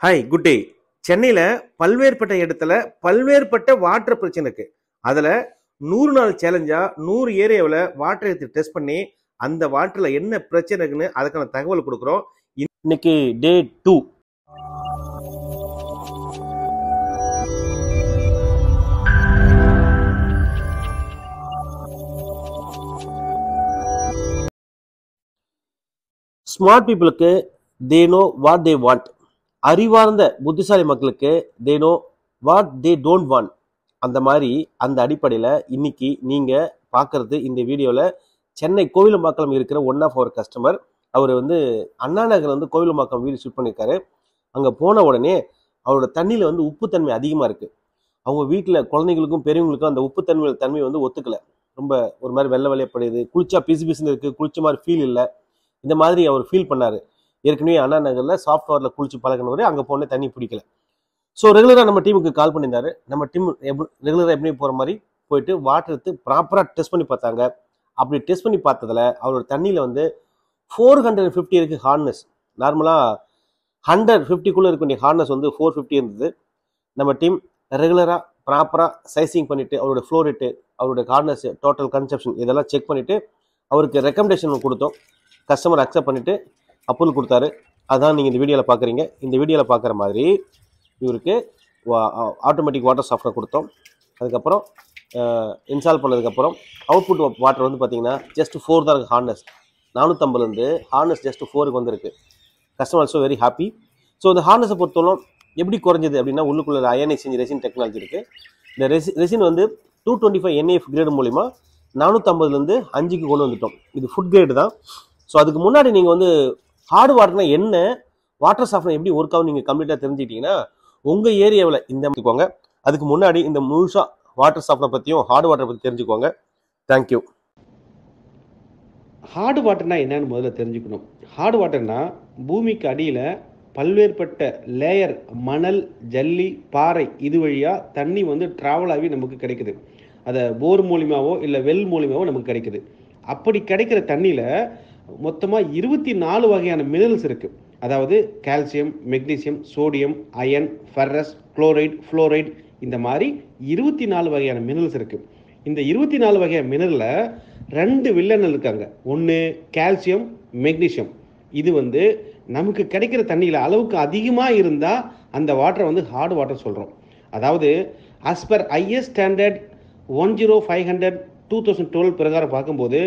Hi good day. சென்னையில் பல்வேறுபட்ட இடத்துல பல்வேறுபட்ட வாட்டர் பிரச்சனை இருக்கு. அதில் 100 நாள் சேலஞ்சாக 100 ஏரியாவில் வாட்டர் எடுத்து டெஸ்ட் பண்ணி அந்த வாட்டரில் என்ன பிரச்சனை இருக்குன்னு அதுக்கான தகவல் கொடுக்குறோம். இன்னைக்கு டே 2. ஸ்மார்ட் பீப்புளுக்கு they know what they want. அறிவார்ந்த புத்திசாலி மக்களுக்கு they know what they don't want. அந்த மாதிரி அந்த அடிப்படையில் இன்னைக்கு நீங்கள் பார்க்குறது இந்த வீடியோவில் சென்னை கோவிலம்பாக்கம் இருக்கிற ஒன் ஆஃப் அவர் கஸ்டமர். அவர் அண்ணா நகர் கோவிலம்பாக்கம் வீடு ஷூட் பண்ணியிருக்காரு. அங்கே போன உடனே அவரோட தண்ணியில் உப்புத்தன்மை அதிகமாக இருக்குது. அவங்க வீட்டில் குழந்தைங்களுக்கும் பெரியவங்களுக்கும் அந்த தன்மை ஒத்துக்கலை. ரொம்ப ஒரு மாதிரி வெள்ளை வெள்ளையப்படுது, குளிச்சா பிசு பிசுன்னு இருக்குது, குளிச்ச மாதிரி ஃபீல் இல்லை. இந்த மாதிரி அவர் ஃபீல் பண்ணார். ஏற்கனவே அண்ணா நகரில் சாஃப்ட்வேரில் குளிச்சு பழகினவர், அங்கே போன தண்ணி பிடிக்கல. ஸோ ரெகுலராக நம்ம டீமுக்கு கால் பண்ணியிருந்தாரு. நம்ம டீம் ரெகுலராக எப்படி போகிற மாதிரி போயிட்டு வாட்டர் எடுத்து ப்ராப்பராக டெஸ்ட் பண்ணி பார்த்தாங்க. அப்படி டெஸ்ட் பண்ணி பார்த்ததில் அவரோட தண்ணியில் 450 இருக்குது ஹார்ட்னஸ். நார்மலாக 150க்குள்ளே இருக்க வேண்டிய ஹார்ட்னஸ் 450 இருந்தது. நம்ம டீம் ரெகுலராக ப்ராப்பராக சைசிங் பண்ணிவிட்டு அவரோட ஃப்ளோ ரேட்டு, அவரோட ஹார்ட்னஸ், டோட்டல் கன்சப்ஷன் இதெல்லாம் செக் பண்ணிவிட்டு அவருக்கு ரெக்கமெண்டேஷன் கொடுத்தோம். கஸ்டமர் அக்செப்ட் பண்ணிவிட்டு அப்ரூவல் கொடுத்தாரு. அதான் நீங்கள் இந்த வீடியோவில் பார்க்குறீங்க. இந்த வீடியோவில் பார்க்குற மாதிரி இவருக்கு ஆட்டோமேட்டிக் வாட்டர் சாஃப்ட்வேர் கொடுத்தோம். அதுக்கப்புறம் இன்ஸ்டால் பண்ணதுக்கப்புறம் அவுட்புட் வாட்டர் பார்த்தீங்கன்னா ஜஸ்ட் 4 தான் இருக்குது ஹார்ட்னஸ். 450 ஹார்ட்னஸ் ஜஸ்ட் 4க்கு வந்திருக்கு. Customer also very happy. So இந்த ஹார்ட்னஸை பொறுத்தவரை எப்படி குறைஞ்சது அப்படின்னா, உள்ளுக்குள்ள அயனைசேஞ்ச் ரெசின் டெக்னாலஜி இருக்குது. இந்த ரெசின் 225 NAF கிரேடு மூலிமா 450 5க்கு கொண்டு வந்துட்டோம். இது ஃபுட் கிரேடு தான். ஸோ அதுக்கு முன்னாடி நீங்கள் ஹார்டு வாட்டர்னா என்ன, வாட்டர் சாஃப்ட்வேர் எப்படி ஒர்க் ஆகும் நீங்கள் கம்ப்ளீட்டாக தெரிஞ்சுக்கிட்டீங்கன்னா உங்கள் ஏரியாவில் இந்த பார்த்துக்கோங்க. அதுக்கு முன்னாடி இந்த முழுசாக வாட்டர் சாஃப்ட்வேர் பற்றியும் ஹார்டு வாட்டர் பற்றி தெரிஞ்சுக்கோங்க. தேங்க்யூ. ஹார்டு வாட்டர்னா என்னன்னு முதல்ல தெரிஞ்சுக்கணும். ஹார்டு வாட்டர்னா பூமிக்கு அடியில் பல்வேறுபட்ட லேயர் மணல், ஜல்லி, பாறை இது வழியாக தண்ணி ட்ராவல் ஆகி நமக்கு கிடைக்குது. அதை போர் மூலியமாவோ இல்லை வெல் மூலியமாவோ நமக்கு கிடைக்குது. அப்படி கிடைக்கிற தண்ணியில் மொத்தமாக 24 வகையான மினரல்ஸ் இருக்குது. அதாவது calcium, magnesium, sodium, iron, ferrous, chloride, fluoride, இந்த மாதிரி 24 வகையான மினரல்ஸ் இருக்குது. இந்த 24 வகையான மினரலில் 2 வில்லங்கள் இருக்காங்க. ஒன்று கால்சியம், மெக்னீசியம். இது நமக்கு கிடைக்கிற தண்ணியில் அளவுக்கு அதிகமாக இருந்தால் அந்த வாட்டரை ஹார்டு வாட்டர் சொல்கிறோம். அதாவது as per IS ஸ்டாண்டர்ட் 10500/2012 பிரகாரம் பார்க்கும்போது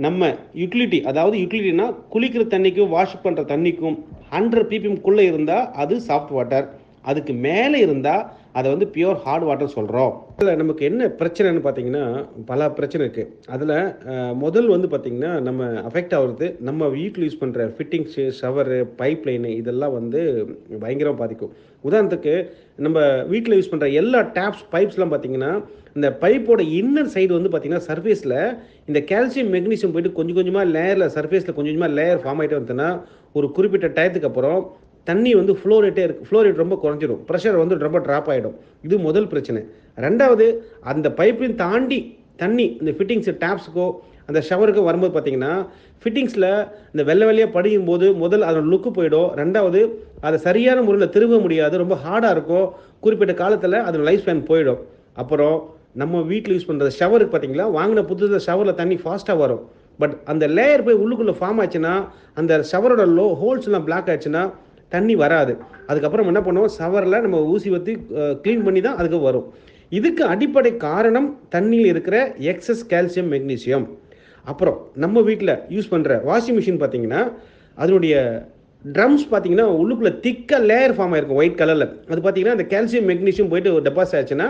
நம்ம யூட்டிலிட்டி, அதாவது யூட்டிலிட்டினா குளிக்கிற தண்ணிக்கும் வாஷ் பண்ணுற தண்ணிக்கும் 100 ppmக்குள்ளே இருந்தால் அது சாஃப்ட் வாட்டர். அதுக்கு மேலே இருந்தால் அதை பியூர் ஹார்ட் வாட்டர் சொல்கிறோம். அதில் நமக்கு என்ன பிரச்சனைன்னு பார்த்தீங்கன்னா பல பிரச்சனை இருக்குது. அதில் முதல் பார்த்தீங்கன்னா நம்ம அஃபெக்ட் ஆகுறது நம்ம வீட்டில் யூஸ் பண்ணுற ஃபிட்டிங்ஸு, ஷவரு, பைப் லைனு இதெல்லாம் பயங்கரமாக பாதிக்கும். உதாரணத்துக்கு நம்ம வீட்டில் யூஸ் பண்ணுற எல்லா டேப்ஸ், பைப்ஸ்லாம் பார்த்தீங்கன்னா இந்த பைப்போட இன்னர் சைடு பார்த்தீங்கன்னா சர்ஃபேஸில் இந்த கால்சியம், மெக்னீசியம் போயிட்டு கொஞ்சம் கொஞ்சமாக லேயரில் சர்ஃபேஸில் கொஞ்சம் கொஞ்சமாக லேயர் ஃபார்ம் ஆகிட்டே வந்துன்னா ஒரு குறிப்பிட்ட டயத்துக்கு அப்புறம் தண்ணி ஃப்ளோ ரேட்டே இருக்குது. ஃப்ளோ ரேட் ரொம்ப குறைஞ்சிடும், ப்ரெஷர் ரொம்ப ட்ராப் ஆகிடும். இது முதல் பிரச்சனை. ரெண்டாவது, அந்த பைப்பையும் தாண்டி தண்ணி இந்த ஃபிட்டிங்ஸு, டேப்ஸுக்கோ அந்த ஷவருக்கோ வரும்போது பார்த்தீங்கன்னா ஃபிட்டிங்ஸில் இந்த வெள்ளை வெள்ளையாக படியும் போது முதல் அதோட லுக்கு போயிடும். ரெண்டாவது, அதை சரியான முறையில் திரும்ப முடியாது, ரொம்ப ஹார்டாக இருக்கும். குறிப்பிட்ட காலத்தில் அதோட லைஃப் ஸ்பேன் போயிடும். அப்புறம் நம்ம வீட்டில் யூஸ் பண்ணுற ஷவருக்கு பார்த்தீங்களா, வாங்கின புதுசில் ஷவரில் தண்ணி ஃபாஸ்ட்டாக வரும். பட் அந்த லேயர் போய் உள்ளுக்குள்ளே ஃபார்ம் ஆச்சுன்னா அந்த ஷவரோட ஹோல்ஸ்லாம் பிளாக் ஆச்சுன்னா தண்ணி வராது. அதுக்கப்புறம் என்ன பண்ணுவோம், ஷவரில் நம்ம ஊசி வற்றி க்ளீன் பண்ணி தான் அதுக்கு வரும். இதுக்கு அடிப்படை காரணம் தண்ணியில் இருக்கிற எக்ஸஸ் கால்சியம், மெக்னீசியம். அப்புறம் நம்ம வீட்டில் யூஸ் பண்ணுற வாஷிங் மிஷின் பார்த்தீங்கன்னா அதனுடைய ட்ரம்ஸ் பார்த்தீங்கன்னா உள்ளுக்குள்ளே திக்காக லேயர் ஃபார்ம் ஆகிருக்கும் ஒயிட் கலரில். அது பார்த்தீங்கன்னா அந்த கால்சியம், மெக்னீசியம் போயிட்டு டெபாசிட் ஆச்சுன்னா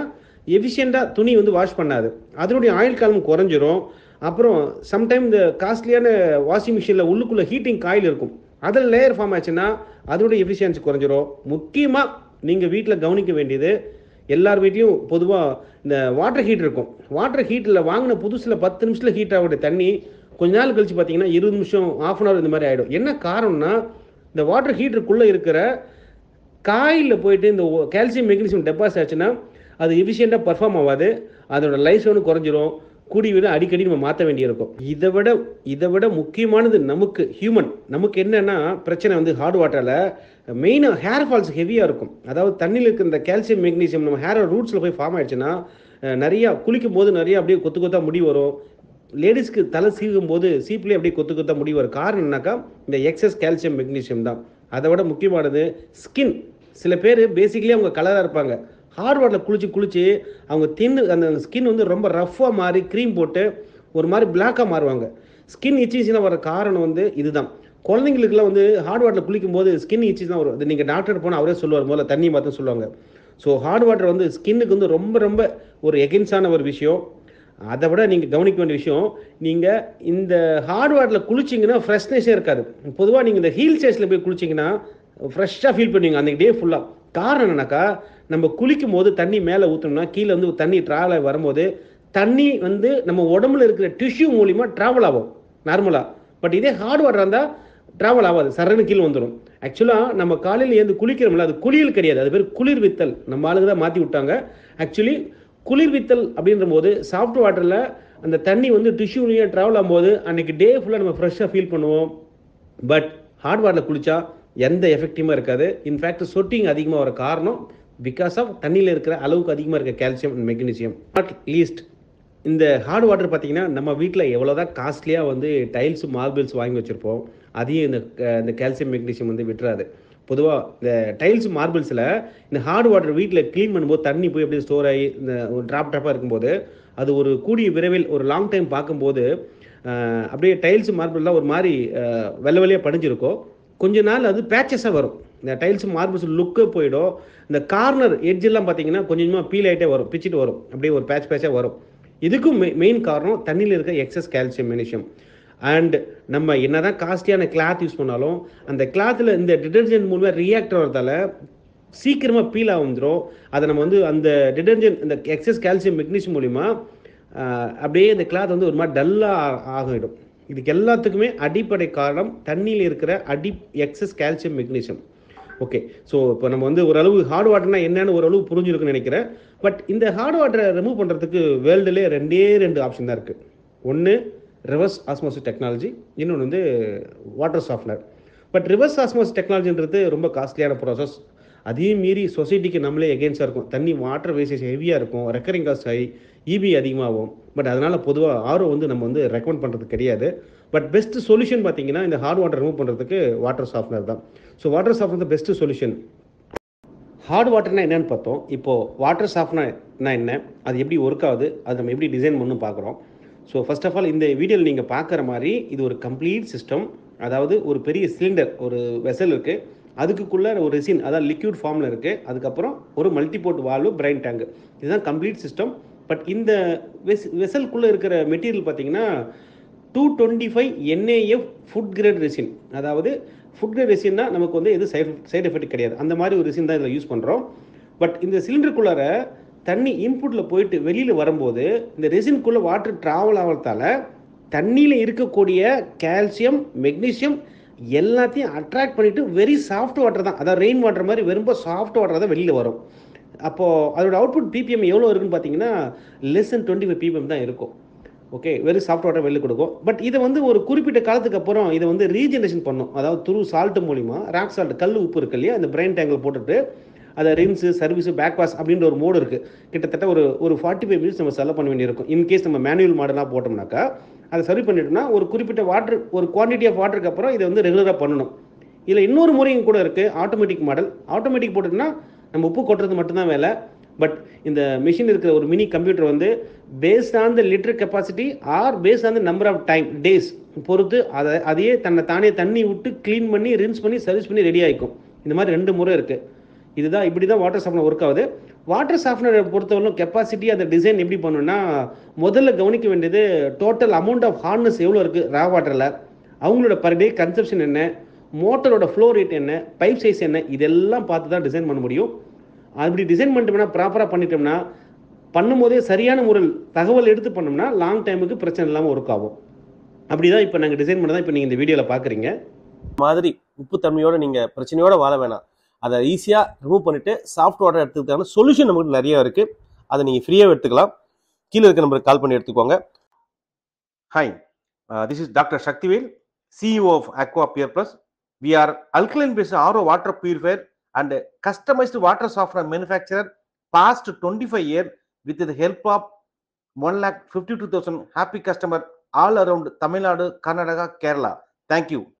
எஃபிஷியண்ட்டாக துணி வாஷ் பண்ணாது, அதனுடைய ஆயில் காலம் குறைஞ்சிரும். அப்புறம் சம்டைம் இந்த காஸ்ட்லியான வாஷிங் மிஷினில் உள்ளுக்குள்ளே ஹீட்டிங் காயில் இருக்கும், அதில் லேயர் ஃபார்ம் ஆச்சுன்னா அதனுடைய எஃபிஷியன்சி குறைஞ்சிரும். முக்கியமாக நீங்கள் வீட்டில் கவனிக்க வேண்டியது, எல்லார் வீட்லேயும் பொதுவாக இந்த வாட்டர் ஹீட் இருக்கும். வாட்டர் ஹீட்டில் வாங்கின புதுசில் 10 நிமிஷத்தில் ஹீட் ஆகக்கூடிய தண்ணி கொஞ்ச நாள் கழிச்சு பார்த்தீங்கன்னா 20 நிமிஷம், ½ hour இந்த மாதிரி ஆகிடும். என்ன காரணம்னா இந்த வாட்டர் ஹீட்டருக்குள்ளே இருக்கிற காயில் போயிட்டு இந்த கால்சியம், மெக்னீசியம் டெபாசிட் ஆச்சுன்னா அது எஃபிஷியண்ட்டாக பர்ஃபார்ம் ஆகாது, அதோட லைஃப் குறைஞ்சிரும். கூடி விட அடிக்கடி நம்ம மாற்ற வேண்டியிருக்கும். இதை விட முக்கியமானது நமக்கு ஹியூமன், நமக்கு என்னென்னா பிரச்சனை ஹார்ட் வாட்டரில் மெயினாக ஹேர் ஃபால்ஸ் ஹெவியாக இருக்கும். அதாவது தண்ணியில் இருக்கிற இந்த கால்சியம் மெக்னீசியம் நம்ம ஹேர் ரூட்ஸில் போய் ஃபார்ம் ஆயிடுச்சுன்னா நிறையா குளிக்கும் போது நிறையா அப்படியே கொத்து கொத்தா முடி வரும். லேடிஸ்க்கு தலை சீவும் போது சீப்லேயே அப்படியே கொத்து கொத்தா முடி வரும். காரணம் என்னன்னாக்கா இந்த எக்ஸஸ் கால்சியம் மெக்னீசியம் தான். அதை விட முக்கியமானது ஸ்கின். சில பேர் பேசிக்கலி அவங்க கலராக இருப்பாங்க. ஹார்ட் வாட்டரில் குளிச்சு அவங்க அந்த ஸ்கின் வந்து ரொம்ப ரஃப்பாக மாறி க்ரீம் போட்டு ஒரு மாதிரி பிளாக்காக மாறுவாங்க. ஸ்கின் இச்சிங்ஸ்னா வர காரணம் வந்து இதுதான். குழந்தைங்களுக்குலாம் வந்து ஹார்ட் வாட்டரில் குளிக்கும் போது ஸ்கின் இச்சிங் தான் வரும். அது நீங்கள் டாக்டர் போனால் அவரே சொல்லுவார், முதல்ல தண்ணி மாற்ற சொல்லுவாங்க. ஸோ ஹார்ட் வாட்டர் வந்து ஸ்கின்னுக்கு வந்து ரொம்ப ரொம்ப ஒரு எகென்ஸ்டான ஒரு விஷயம். அதை விட நீங்கள் கவனிக்க வேண்டிய விஷயம், நீங்கள் இந்த ஹார்ட் வாட்டரில் குளிச்சிங்கன்னா ஃப்ரெஷ்னஸே இருக்காது. பொதுவாக நீங்கள் இந்த ஹீல் ஸ்டேஷனில் போய் குளிச்சிங்கன்னா ஃப்ரெஷ்ஷாக ஃபீல் பண்ணுவீங்க அன்றைக்கி டே ஃபுல்லாக. காரணம் என்னன்னாக்கா, நம்ம குளிக்கும் போது தண்ணி மேலே ஊற்றணும்னா கீழே வந்து தண்ணி ட்ராவல் ஆகி வரும்போது தண்ணி வந்து நம்ம உடம்புல இருக்கிற டிஷ்யூ மூலிமா ட்ராவல் ஆகும் நார்மலாக. பட் இதே ஹார்ட் வாட்டர் இருந்தால் ட்ராவல் ஆகாது, சரன்னு கீழே வந்துடும். ஆக்சுவலாக நம்ம காலையில் ஏந்து குளிக்கிறோம்ல, அது குளியல் கிடையாது, அது பேர் குளிர்வித்தல். நம்ம ஆளுங்க தான் மாற்றி விட்டாங்க. ஆக்சுவலி குளிர்வித்தல் அப்படின்ற போது சாஃப்ட் வாட்டரில் அந்த தண்ணி வந்து டிஷ்யூலேயே ட்ராவல் ஆகும்போது அன்றைக்கி டே ஃபுல்லாக நம்ம ஃப்ரெஷ்ஷாக ஃபீல் பண்ணுவோம். பட் ஹார்ட் வாட்டரில் குளித்தா எந்த எஃபெக்டிவாக இருக்காது. இன்ஃபேக்ட் சொட்டிங் அதிகமாக வர காரணம் பிகாஸ் ஆஃப் தண்ணியில் இருக்கிற அளவுக்கு அதிகமாக இருக்க calcium and magnesium. Not least இந்த ஹார்ட் வாட்டர் பார்த்தீங்கன்னா, நம்ம வீட்டில் எவ்வளோதான் காஸ்ட்லியாக வந்து டைல்ஸு மார்பிள்ஸ் வாங்கி வச்சுருப்போம், அதையும் இந்த கால்சியம் மெக்னீசியம் வந்து விட்டுறாது. பொதுவாக இந்த டைல்ஸ் மார்பிள்ஸில் இந்த ஹார்ட் வாட்டர் வீட்டில் க்ளீன் பண்ணும்போது தண்ணி போய் அப்படியே ஸ்டோர் ஆகி இந்த ஒரு ட்ராப்பாக இருக்கும்போது அது ஒரு கூடிய விரைவில் ஒரு லாங் டைம் பார்க்கும்போது அப்படியே டைல்ஸ் மார்பிள்லாம் ஒரு மாதிரி வெள்ளை வெள்ளையாக படிஞ்சிருக்கும். கொஞ்ச நாள் அது பேச்சஸாக வரும். இந்த டைல்ஸ் மார்பிள்ஸ் லுக்கே போயிடும். இந்த கார்னர் எட்ஜெல்லாம் பார்த்தீங்கன்னா கொஞ்சமாக பீல் ஆகிட்டே வரும், பிச்சுட்டு வரும், அப்படியே ஒரு பேட்சாக வரும். இதுக்கும் மெயின் காரணம் தண்ணியில் இருக்க எக்ஸஸ் கால்சியம் மெக்னீசியம். அண்ட் நம்ம என்ன தான் காஸ்ட்லியான கிளாத் யூஸ் பண்ணாலும் அந்த கிளாத்தில் இந்த டிடர்ஜென்ட் மூலமாக ரியாக்ட் ஆகிறதால சீக்கிரமாக பீல் ஆகிடும். அதை நம்ம வந்து அந்த டிடர்ஜென்ட் இந்த எக்ஸஸ் கால்சியம் மெக்னீசியம் மூலிமா அப்படியே இந்த கிளாத் வந்து ஒரு மாதிரி டல்லாக ஆகிடும். இதுக்கு எல்லாத்துக்குமே அடிப்படை காரணம் தண்ணியில் இருக்கிற excess calcium magnesium. Okay, so இப்போ நம்ம வந்து ஓரளவு ஹார்ட் வாட்டர்னா என்னன்னு ஓரளவு புரிஞ்சிருக்குன்னு நினைக்கிறேன். பட் இந்த ஹார்ட் வாட்டரை ரிமூவ் பண்ணுறதுக்கு வேர்ல்டுலே ரெண்டு ஆப்ஷன் தான் இருக்குது. ஒன்று ரிவர்ஸ் ஆஸ்மோசிஸ் டெக்னாலஜி, இன்னொன்று வந்து water softener. But reverse osmosis டெக்னாலஜின்றது ரொம்ப காஸ்ட்லியான ப்ராசஸ். அதையும் மீறி சொசைட்டிக்கு நம்மளே எகென்ஸ்டாக இருக்கும். தண்ணி வாட்டர் வேஸ்டேஜ் ஹெவியாக இருக்கும், ரெக்கரிங் காஸ்ட் ஹை, இபி அதிகமாகும். பட் அதனால் பொதுவாக ஆரோ வந்து நம்ம வந்து ரெக்கமெண்ட் பண்ணுறது கிடையாது. பட் பெஸ்ட் சொல்யூஷன் பார்த்தீங்கன்னா இந்த ஹார்ட் வாட்டர் ரிமூவ் பண்ணுறதுக்கு வாட்டர் சாஃப்ட்னர் தான். ஸோ வாட்டர் சாஃப்ட்னர் தான் பெஸ்ட் சொல்யூஷன். ஹார்ட் வாட்டர்னா என்னன்னு பார்த்தோம். இப்போது வாட்டர் சாஃப்ட்னா என்ன, அது எப்படி ஒர்க் ஆகுது, அது நம்ம எப்படி டிசைன் பண்ணணும் பார்க்குறோம். ஸோ ஃபர்ஸ்ட் ஆஃப் ஆல் இந்த வீடியோவில் நீங்கள் பார்க்குற மாதிரி இது ஒரு கம்ப்ளீட் சிஸ்டம். அதாவது ஒரு பெரிய சிலிண்டர், ஒரு வெசல் இருக்குது, அதுக்குள்ளே ஒரு ரெசின், அதாவது லிக்யூட் ஃபார்மில் இருக்குது. அதுக்கப்புறம் ஒரு மல்டிபோர்ட் வால்வு, பிரைன் டேங்கு, இதுதான் கம்ப்ளீட் சிஸ்டம். பட் இந்த வெசலுக்குள்ளே இருக்கிற மெட்டீரியல் பார்த்தீங்கன்னா 225 NAF ஃபுட் கிரேட் ரெசின். அதாவது ஃபுட் கிரேட் ரெசின்னா நமக்கு வந்து எது சைடு எஃபெக்ட் கிடையாது, அந்த மாதிரி ஒரு ரெசின் தான் இதில் யூஸ் பண்ணுறோம். பட் இந்த சிலிண்டருக்குள்ளார தண்ணி இன்புட்டில் போயிட்டு வெளியில் வரும்போது இந்த ரெசின்குள்ளே வாட்டர் ட்ராவல் ஆகிறதால தண்ணியில் இருக்கக்கூடிய கால்சியம் மெக்னீசியம் எல்லாத்தையும் அட்ராக்ட் பண்ணிவிட்டு வெரி சாஃப்ட் வாட்டர் தான், அதாவது ரெயின் வாட்டர் மாதிரி ரொம்ப சாஃப்ட் வாட்டர் தான் வெளியில் வரும். அப்போது அதோட அவுட்புட் பிபிஎம் எவ்வளோ இருக்குன்னு பார்த்தீங்கன்னா less than 25 ppm தான் இருக்கும். ஓகே, வெரி சாஃப்ட் வாட்டர் வெளியில் கொடுக்கும். பட் இதை வந்து ஒரு குறிப்பிட்ட காலத்துக்கு அப்புறம் இதை வந்து ரீஜெனரேஷன் பண்ணும். அதாவது த்ரூ சால்ட்டு மூலிமா, ராக் சால்ட், கல் உப்பு இருக்கு இல்லையா, அந்த பிரைன் டேங்கில் போட்டுட்டு அதை ரின்ஸு, சர்வீஸு, பேக் வாஷ் அப்படின்ற ஒரு மோடு இருக்குது. கிட்டத்தட்ட ஒரு 45 மினிட்ஸ் நம்ம செலவு பண்ண வேண்டியிருக்கும். இன்கேஸ் நம்ம மேனுவல் மாடலாக போட்டோம்னாக்கா அதை சர்வ் பண்ணிட்டோம்னா ஒரு குறிப்பிட்ட வாட்டர், ஒரு குவான்டிட்டி ஆஃப் வாட்டருக்கு அப்புறம் இதை வந்து ரெகுலராக பண்ணணும். இதில் இன்னொரு முறையும் கூட இருக்குது, ஆட்டோமேட்டிக் மாடல். ஆட்டோமேட்டிக் போட்டுட்டுனா நம்ம உப்பு கொட்டுறது மட்டும்தான் வேலை. பட் இந்த மிஷின் இருக்கிற ஒரு மினி கம்ப்யூட்டர் வந்து based on the litre capacity or based on the number of time days பொறுத்து அதையே தானே தண்ணி விட்டு க்ளீன் பண்ணி, ரின்ஸ் பண்ணி, சர்வீஸ் பண்ணி ரெடி ஆகிக்கும். இந்த மாதிரி 2 முறை இருக்குது. இதுதான், இப்படி தான் வாட்டர் சாஃப்ட்னர் ஒர்க் ஆகுது. வாட்டர் சாஃப்ட்னரை பொறுத்தவரைக்கும் கெப்பாசிட்டி, அந்த டிசைன் எப்படி பண்ணணும்னா, முதல்ல கவனிக்க வேண்டியது டோட்டல் அமௌண்ட் ஆஃப் ஹார்ட்னஸ் எவ்வளோ இருக்குது ரா வாட்டரில், அவங்களோட பர் டே கன்சப்ஷன் என்ன, மோட்டரோட ஃப்ளோ ரேட் என்ன, பைப் சைஸ் என்ன, இதெல்லாம் பார்த்து தான் டிசைன் பண்ண முடியும். அப்படி டிசைன் பண்ணிட்டோம்னா, ப்ராப்பராக பண்ணிட்டோம்னா, பண்ணும்போதே சரியான முறையில் தகவல் எடுத்து பண்ணோம்னா லாங் டைமுக்கு பிரச்சனை இல்லாமல் ஒர்க் ஆகும். அப்படி தான் இப்போ நாங்கள் டிசைன் பண்ண தான் இப்போ நீங்கள் இந்த வீடியோவில் பார்க்குறீங்க. மாதிரி உப்பு தன்மையோடு நீங்கள் பிரச்சனையோடு வாழ வேணாம். அதை ஈஸியாக ரிமூவ் பண்ணிவிட்டு சாஃப்ட் வாட்டர் எடுத்துக்கிட்டான சொல்யூஷன் நமக்கு நிறைய இருக்குது. அதை நீங்கள் ஃப்ரீயாக எடுத்துக்கலாம். கீழே இருக்க நம்பருக்கு கால் பண்ணி எடுத்துக்கோங்க. Hi, this is doctor Sakthivel, CEO of Aqua Pure Plus. We are alkaline based RO water purifier and customized water softener manufacturer past 25 years with the help of 1,52,000 happy customer all around Tamil Nadu, Karnataka, Kerala. Thank you.